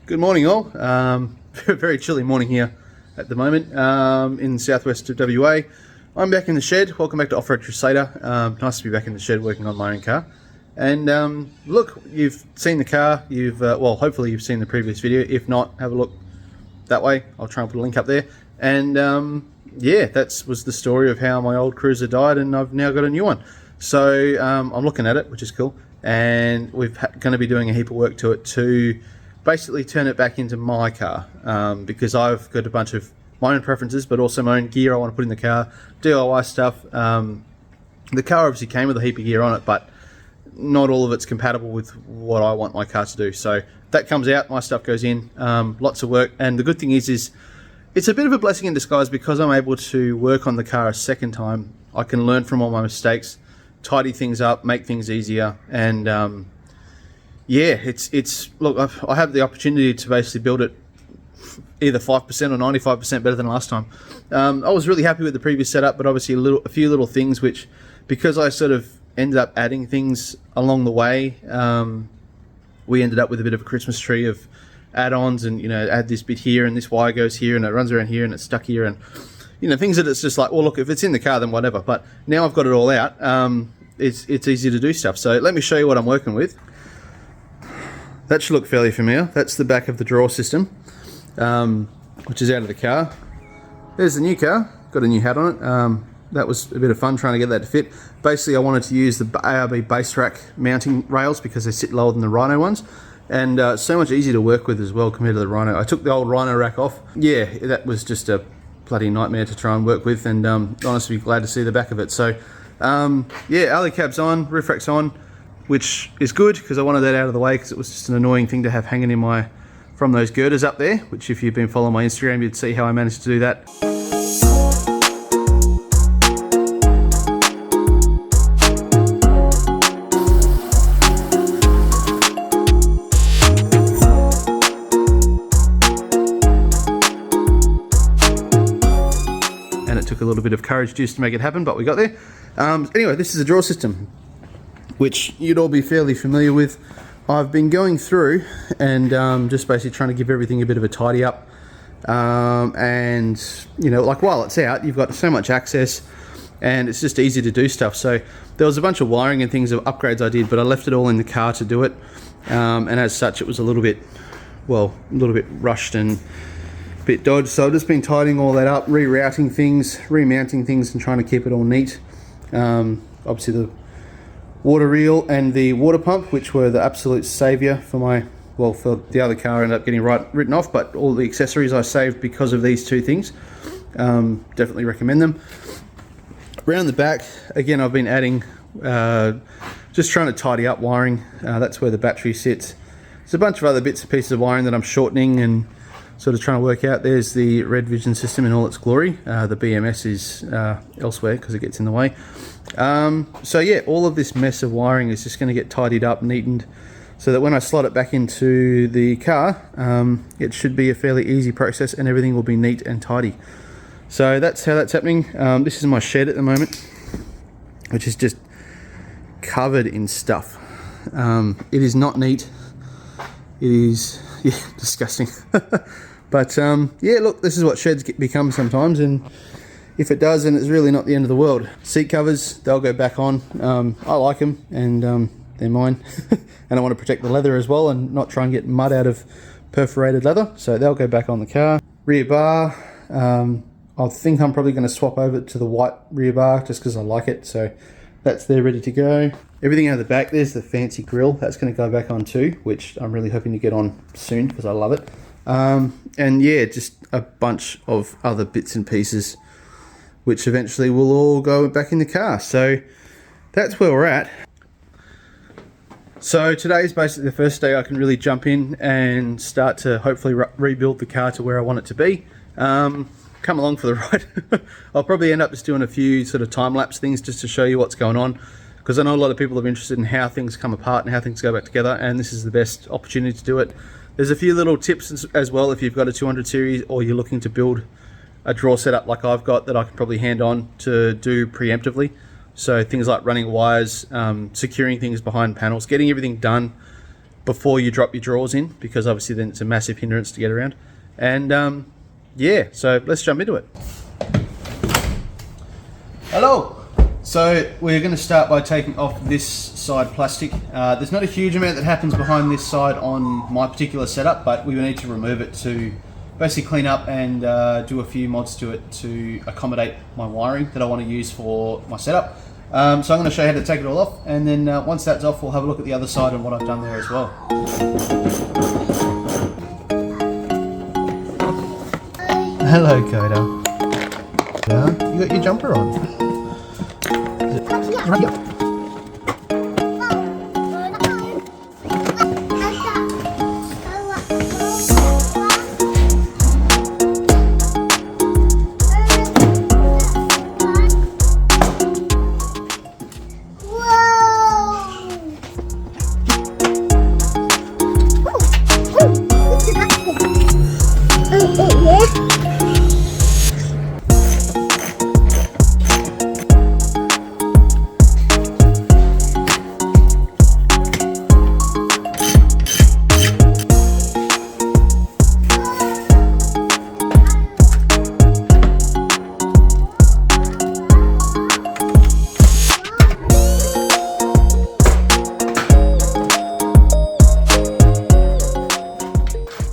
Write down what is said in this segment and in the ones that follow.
Good morning all. Very chilly morning here at the moment in the southwest of WA. I'm back in the shed. Welcome back to Off-Road Crusader. Nice to be back in the shed working on my own car. And look, you've seen the car. Well, hopefully you've seen the previous video. If not, have a look that way. I'll try and put a link up there. And yeah, that was the story of how my old Cruiser died, and I've now got a new one. So I'm looking at it, which is cool. And we're going to be doing a heap of work to it to basically turn it back into my car, because I've got a bunch of my own preferences, but also my own gear I want to put in the car, DIY stuff. The car obviously came with a heap of gear on it, but not all of it's compatible with what I want my car to do. So that comes out, my stuff goes in, lots of work. And the good thing is it's a bit of a blessing in disguise, because I'm able to work on the car a second time. I can learn from all my mistakes, tidy things up, make things easier, and yeah, it's look, I have the opportunity to basically build it either 5% or 95% better than last time. I was really happy with the previous setup, but obviously a few little things which, because I sort of ended up adding things along the way, we ended up with a bit of a Christmas tree of add-ons, and add this bit here, and this wire goes here, and it runs around here, and it's stuck here, and things that it's just like, well, look, if it's in the car, then whatever. But now I've got it all out. It's easy to do stuff. So let me show you what I'm working with. That should look fairly familiar. That's the back of the drawer system, which is out of the car. There's the new car. Got a new hat on it. That was a bit of fun trying to get that to fit. Basically, I wanted to use the ARB Base Rack mounting rails because they sit lower than the Rhino ones. And so much easier to work with as well compared to the Rhino. I took the old Rhino rack off. Yeah, that was just a bloody nightmare to try and work with, and honestly glad to see the back of it. So yeah, Alu Cab's on, roof rack's on, which is good because I wanted that out of the way, because it was just an annoying thing to have hanging in from those girders up there, which if you've been following my Instagram, you'd see how I managed to do that. And it took a little bit of courage juice to make it happen, but we got there. Anyway, this is a drawer system, which you'd all be fairly familiar with. I've been going through and just basically trying to give everything a bit of a tidy up. And like while it's out, you've got so much access, and it's just easy to do stuff. So there was a bunch of wiring and things of upgrades I did, but I left it all in the car to do it. And as such, it was a little bit rushed and a bit dodged. So I've just been tidying all that up, rerouting things, remounting things, and trying to keep it all neat. Obviously the water reel and the water pump, which were the absolute saviour for for the other car, ended up getting written off, but all the accessories I saved because of these two things. Definitely recommend them. Around the back, again, I've been adding, just trying to tidy up wiring. That's where the battery sits. There's a bunch of other bits and pieces of wiring that I'm shortening and sort of trying to work out. There's the Red Vision system in all its glory. The BMS is elsewhere because it gets in the way. So yeah, all of this mess of wiring is just going to get tidied up, neatened, so that when I slot it back into the car, it should be a fairly easy process and everything will be neat and tidy. So that's how that's happening. This is my shed at the moment, which is just covered in stuff. It is not neat. It is, yeah, disgusting. But yeah, look, this is what sheds become sometimes, and if it does, then it's really not the end of the world. Seat covers, they'll go back on. I like them, and they're mine. And I want to protect the leather as well and not try and get mud out of perforated leather, so they'll go back on the car. Rear bar, I think I'm probably going to swap over to the white rear bar just because I like it, so that's there ready to go. Everything out of the back, there's the fancy grille, that's going to go back on too, which I'm really hoping to get on soon because I love it. And yeah, just a bunch of other bits and pieces which eventually will all go back in the car. So that's where we're at. So today is basically the first day I can really jump in and start to hopefully rebuild the car to where I want it to be. Come along for the ride. I'll probably end up just doing a few sort of time-lapse things just to show you what's going on, because I know a lot of people are interested in how things come apart and how things go back together, and this is the best opportunity to do it. There's a few little tips as well if you've got a 200 series or you're looking to build a drawer setup like I've got, that I can probably hand on to do preemptively. So things like running wires, securing things behind panels, getting everything done before you drop your drawers in, because obviously then it's a massive hindrance to get around. And yeah, so let's jump into it. Hello. So we're going to start by taking off this side plastic. There's not a huge amount that happens behind this side on my particular setup, but we need to remove it to basically clean up and do a few mods to it to accommodate my wiring that I want to use for my setup. So I'm going to show you how to take it all off, and then once that's off, we'll have a look at the other side and what I've done there as well. Hello, Coda. Yeah, you got your jumper on. Right here.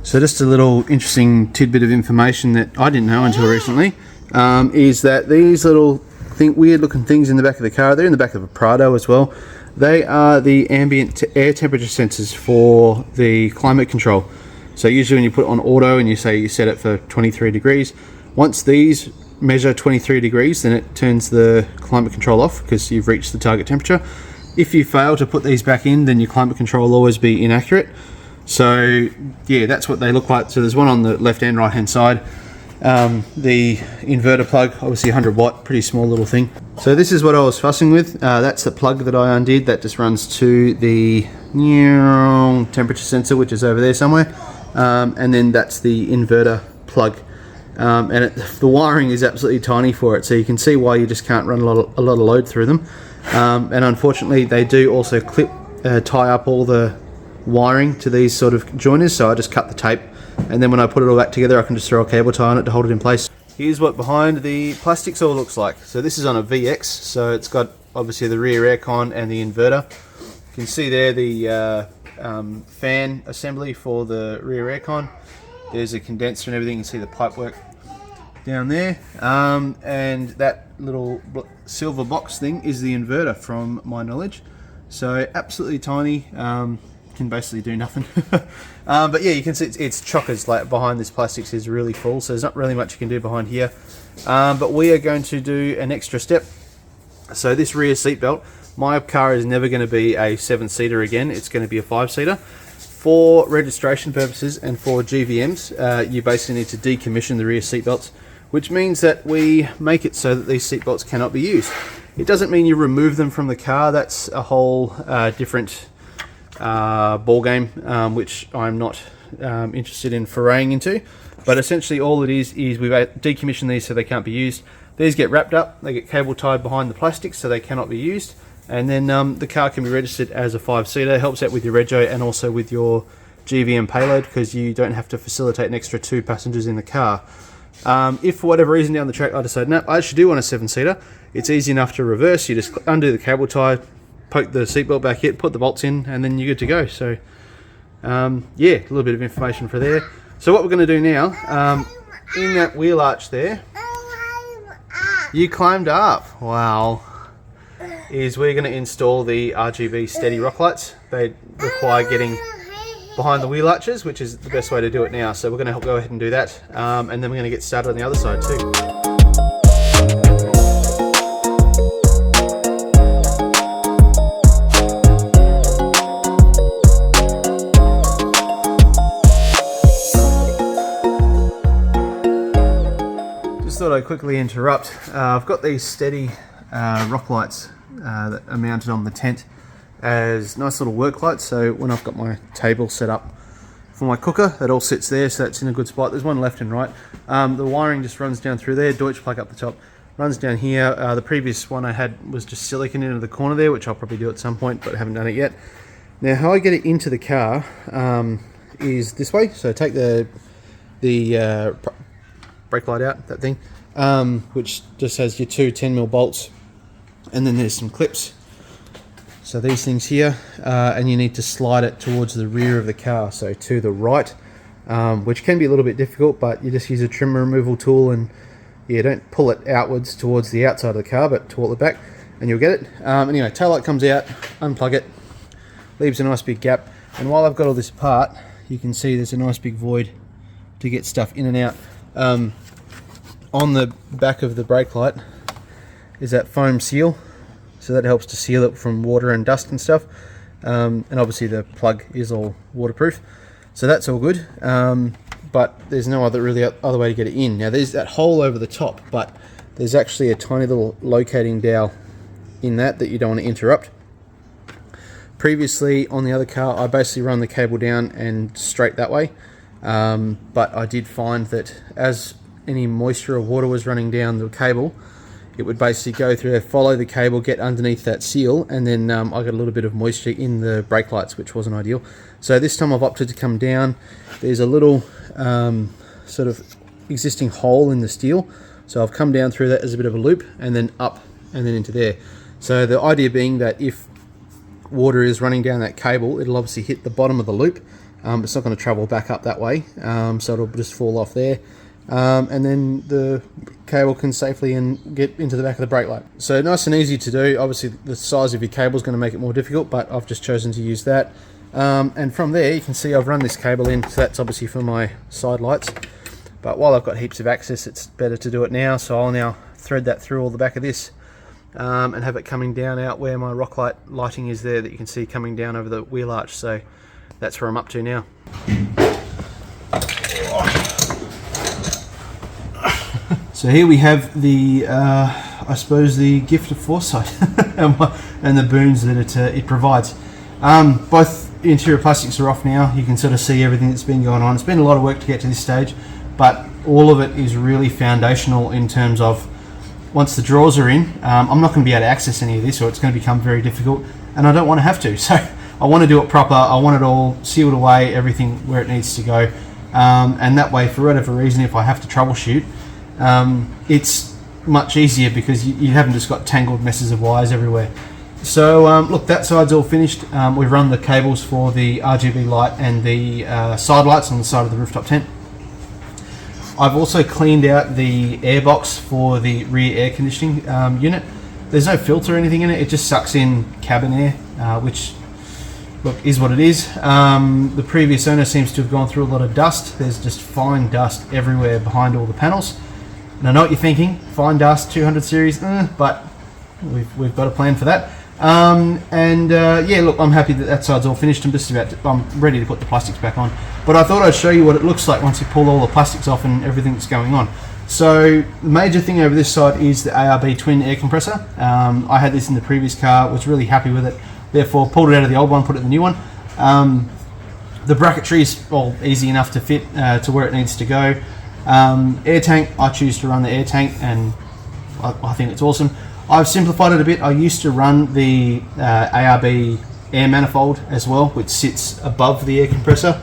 So just a little interesting tidbit of information that I didn't know until recently, is that these little weird looking things in the back of the car, they're in the back of a Prado as well, they are the ambient air temperature sensors for the climate control. So usually when you put it on auto and you say you set it for 23 degrees, once these measure 23 degrees, then it turns the climate control off because you've reached the target temperature. If you fail to put these back in, then your climate control will always be inaccurate. So yeah, that's what they look like. So there's one on the left and right hand side. The inverter plug, obviously 100 watt, pretty small little thing. So this is what I was fussing with. That's the plug that I undid. That just runs to the temperature sensor, which is over there somewhere. And then that's the inverter plug. And the wiring is absolutely tiny for it, so you can see why you just can't run a lot of load through them. And unfortunately, they do also tie up all the wiring to these sort of joiners, so I just cut the tape, and then when I put it all back together I can just throw a cable tie on it to hold it in place. Here's what behind the plastics all looks like. So this is on a VX, so it's got obviously the rear aircon and the inverter. You can see there the fan assembly for the rear aircon. There's a condenser and everything. You can see the pipe work down there, and that little silver box thing is the inverter from my knowledge. So absolutely tiny, can basically do nothing. But yeah, you can see it's chockers, like behind this plastics is really full, so there's not really much you can do behind here. But we are going to do an extra step. So this rear seat belt, my car is never going to be a 7-seater again, it's going to be a 5-seater. For registration purposes and for GVMs, you basically need to decommission the rear seat belts, which means that we make it so that these seat belts cannot be used. It doesn't mean you remove them from the car. That's a whole different ball game, which I'm not interested in foraying into. But essentially all it is we've decommissioned these so they can't be used. These get wrapped up, they get cable tied behind the plastic so they cannot be used, and then the car can be registered as a 5-seater. Helps out with your rego and also with your GVM payload, because you don't have to facilitate an extra 2 passengers in the car. If for whatever reason down the track I decide, no, I actually do want a 7-seater, it's easy enough to reverse. You just undo the cable tie, poke the seatbelt back in, put the bolts in, and then you're good to go. So yeah, a little bit of information for there. So what we're going to do now, in that wheel arch there, you climbed up, wow, is we're going to install the RGB steady rock lights. They require getting behind the wheel arches, which is the best way to do it now. So we're going to go ahead and do that, and then we're going to get started on the other side too. Thought I'd quickly interrupt. I've got these steady rock lights that are mounted on the tent as nice little work lights, so when I've got my table set up for my cooker, it all sits there, so that's in a good spot. There's one left and right. The wiring just runs down through there, Deutsch plug up the top, runs down here. The previous one I had was just silicon into the corner there, which I'll probably do at some point, but haven't done it yet. Now how I get it into the car is this way. So take the brake light out, that thing, which just has your two 10mm bolts, and then there's some clips. So these things here, and you need to slide it towards the rear of the car, so to the right, which can be a little bit difficult, but you just use a trim removal tool, and you don't pull it outwards towards the outside of the car, but toward the back, and you'll get it. Anyway, taillight comes out, unplug it, leaves a nice big gap, and while I've got all this apart, you can see there's a nice big void to get stuff in and out. On the back of the brake light is that foam seal, so that helps to seal it from water and dust and stuff, and obviously the plug is all waterproof, so that's all good, but there's no other way to get it in. Now there's that hole over the top, but there's actually a tiny little locating dowel in that you don't want to interrupt. Previously on the other car I basically run the cable down and straight that way, but I did find that as any moisture or water was running down the cable, it would basically go through, follow the cable, get underneath that seal, and then I got a little bit of moisture in the brake lights, which wasn't ideal. So this time I've opted to come down. There's a little sort of existing hole in the steel, so I've come down through that as a bit of a loop, and then up and then into there. So the idea being that if water is running down that cable, it'll obviously hit the bottom of the loop. It's not going to travel back up that way, so it'll just fall off there. And then the cable can safely get into the back of the brake light. So nice and easy to do. Obviously the size of your cable is going to make it more difficult, but I've just chosen to use that. And from there you can see I've run this cable in, so that's obviously for my side lights. But while I've got heaps of access, it's better to do it now, so I'll now thread that through all the back of this, and have it coming down out where my rock light lighting is there that you can see coming down over the wheel arch. So that's where I'm up to now. So here we have the, I suppose, the gift of foresight and the boons that it provides. Both interior plastics are off now. You can sort of see everything that's been going on. It's been a lot of work to get to this stage, but all of it is really foundational in terms of once the drawers are in, I'm not going to be able to access any of this, or it's going to become very difficult, and I don't want to have to. So I want to do it proper. I want it all sealed away, everything where it needs to go, and that way, for whatever reason, if I have to troubleshoot, it's much easier because you haven't just got tangled messes of wires everywhere. So look, that side's all finished. We've run the cables for the RGB light and the side lights on the side of the rooftop tent. I've also cleaned out the air box for the rear air conditioning unit. There's no filter or anything in it, it just sucks in cabin air, which, look, is what it is. The previous owner seems to have gone through a lot of dust. There's just fine dust everywhere behind all the panels. And I know what you're thinking, fine dust, 200 series, but we've got a plan for that. Yeah, look, I'm happy that side's all finished. I'm ready to put the plastics back on. But I thought I'd show you what it looks like once you pull all the plastics off and everything that's going on. So the major thing over this side is the ARB twin air compressor. I had this in the previous car, was really happy with it, therefore pulled it out of the old one, put it in the new one. The bracketry is all easy enough to fit to where it needs to go. Air tank, I choose to run the air tank, and I think it's awesome. I've simplified it a bit. I used to run the ARB air manifold as well, which sits above the air compressor,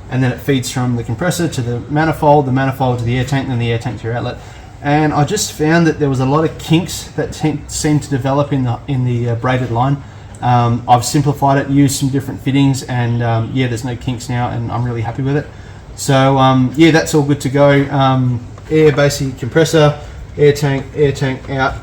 and then it feeds from the compressor to the manifold to the air tank, and then the air tank to your outlet. And I just found that there was a lot of kinks that seemed to develop in the braided line. I've simplified it, used some different fittings, and yeah, there's no kinks now, and I'm really happy with it. So yeah, that's all good to go. Air basically compressor, air tank out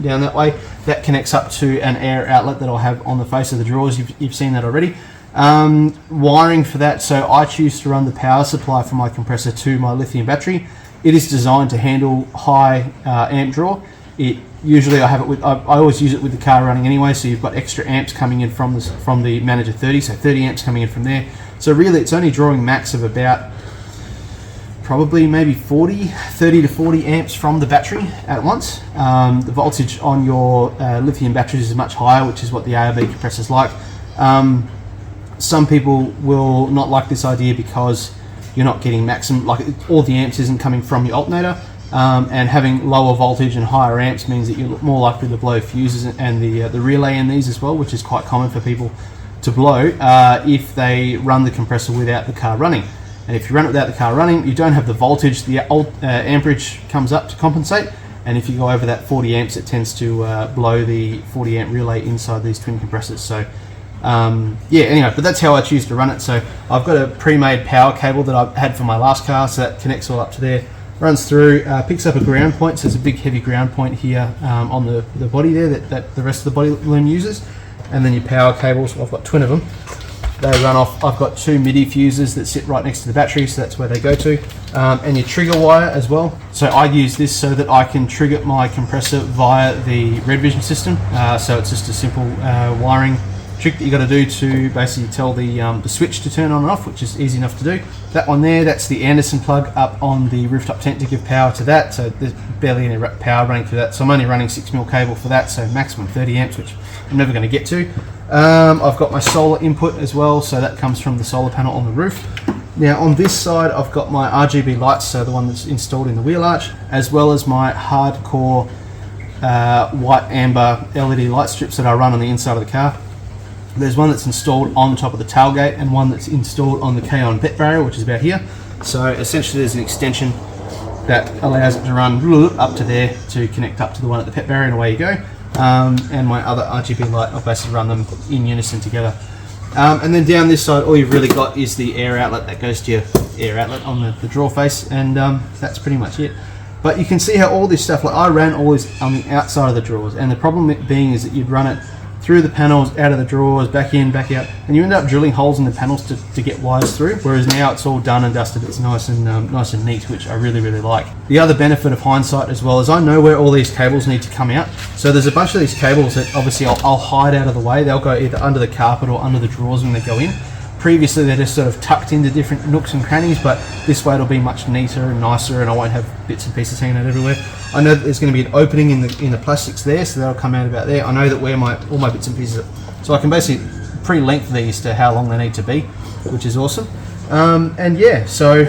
down that way. That connects up to an air outlet that I'll have on the face of the drawers. You've seen that already. Wiring for that, so I choose to run the power supply from my compressor to my lithium battery. It is designed to handle high amp draw. Usually I always use it with the car running anyway, so you've got extra amps coming in from the Manager 30, so 30 amps coming in from there. So really it's only drawing max of about probably maybe 30 to 40 amps from the battery at once. The voltage on your lithium batteries is much higher, which is what the ARB compressor's like. Some people will not like this idea because you're not getting maximum, like all the amps isn't coming from your alternator, and having lower voltage and higher amps means that you're more likely to blow fuses and the relay in these as well, which is quite common for people to blow if they run the compressor without the car running. And if you run it without the car running, you don't have the voltage, the amperage comes up to compensate. And if you go over that 40 amps, it tends to blow the 40 amp relay inside these twin compressors. So yeah, anyway, but that's how I choose to run it. So I've got a pre-made power cable that I had for my last car, so that connects all up to there, runs through, picks up a ground point. So there's a big heavy ground point here on the body there that the rest of the body loom uses. And then your power cables, I've got twin of them. They run off, I've got 2 MIDI fuses that sit right next to the battery, so that's where they go to. And your trigger wire as well. So I use this so that I can trigger my compressor via the Red Vision system. So it's just a simple wiring trick that you got to do to basically tell the switch to turn on and off, which is easy enough to do. That one there, that's the Anderson plug up on the rooftop tent to give power to that. So there's barely any power running through that. So I'm only running 6mm cable for that, so maximum 30 amps, which I'm never going to get to. I've got my solar input as well, so that comes from the solar panel on the roof. Now on this side, I've got my RGB lights, so the one that's installed in the wheel arch, as well as my hardcore white amber LED light strips that I run on the inside of the car. There's one that's installed on top of the tailgate and one that's installed on the K-on pet barrier, which is about here. So essentially there's an extension that allows it to run up to there to connect up to the one at the pet barrier, and away you go. And my other RGB light, I'll basically run them in unison together. And then down this side, all you've really got is the air outlet that goes to your air outlet on the drawer face, and that's pretty much it. But you can see how all this stuff, like I ran all this on the outside of the drawers, and the problem being is that you'd run it through the panels, out of the drawers, back in, back out, and you end up drilling holes in the panels to get wires through, whereas now it's all done and dusted, it's nice and neat, which I really, really like. The other benefit of hindsight as well is I know where all these cables need to come out, so there's a bunch of these cables that obviously I'll hide out of the way. They'll go either under the carpet or under the drawers when they go in. Previously they're just sort of tucked into different nooks and crannies, but this way it'll be much neater and nicer, and I won't have bits and pieces hanging out everywhere. I know that there's going to be an opening in the plastics there, so that'll come out about there. I know that where all my bits and pieces are, so I can basically pre-length these to how long they need to be, which is awesome. And yeah, so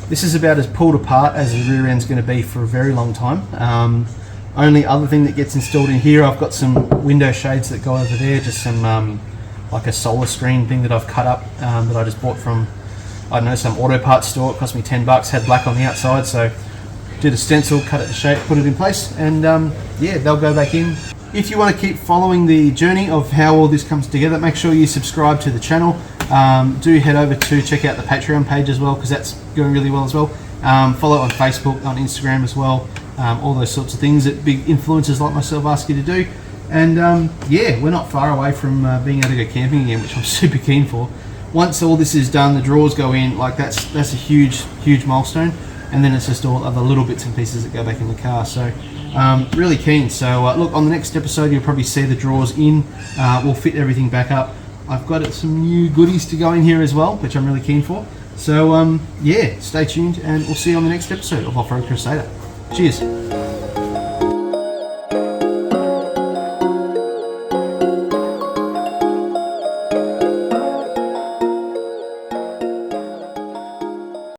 this is about as pulled apart as the rear end's going to be for a very long time. Only other thing that gets installed in here, I've got some window shades that go over there, just some like a solar screen thing that I've cut up that I just bought from, I don't know, some auto parts store. It cost me 10 bucks, had black on the outside, so did a stencil, cut it to shape, put it in place, and yeah, they'll go back in. If you want to keep following the journey of how all this comes together, make sure you subscribe to the channel. Do head over to check out the Patreon page as well, because that's going really well as well. Follow on Facebook, on Instagram as well, all those sorts of things that big influencers like myself ask you to do. And yeah, we're not far away from being able to go camping again, which I'm super keen for. Once all this is done, the drawers go in, like that's a huge milestone, and then it's just all other little bits and pieces that go back in the car. So really keen. So look, on the next episode you'll probably see the drawers in. We'll fit everything back up. I've got some new goodies to go in here as well, which I'm really keen for. So yeah, stay tuned, and we'll see you on the next episode of Off-Road Crusader. Cheers.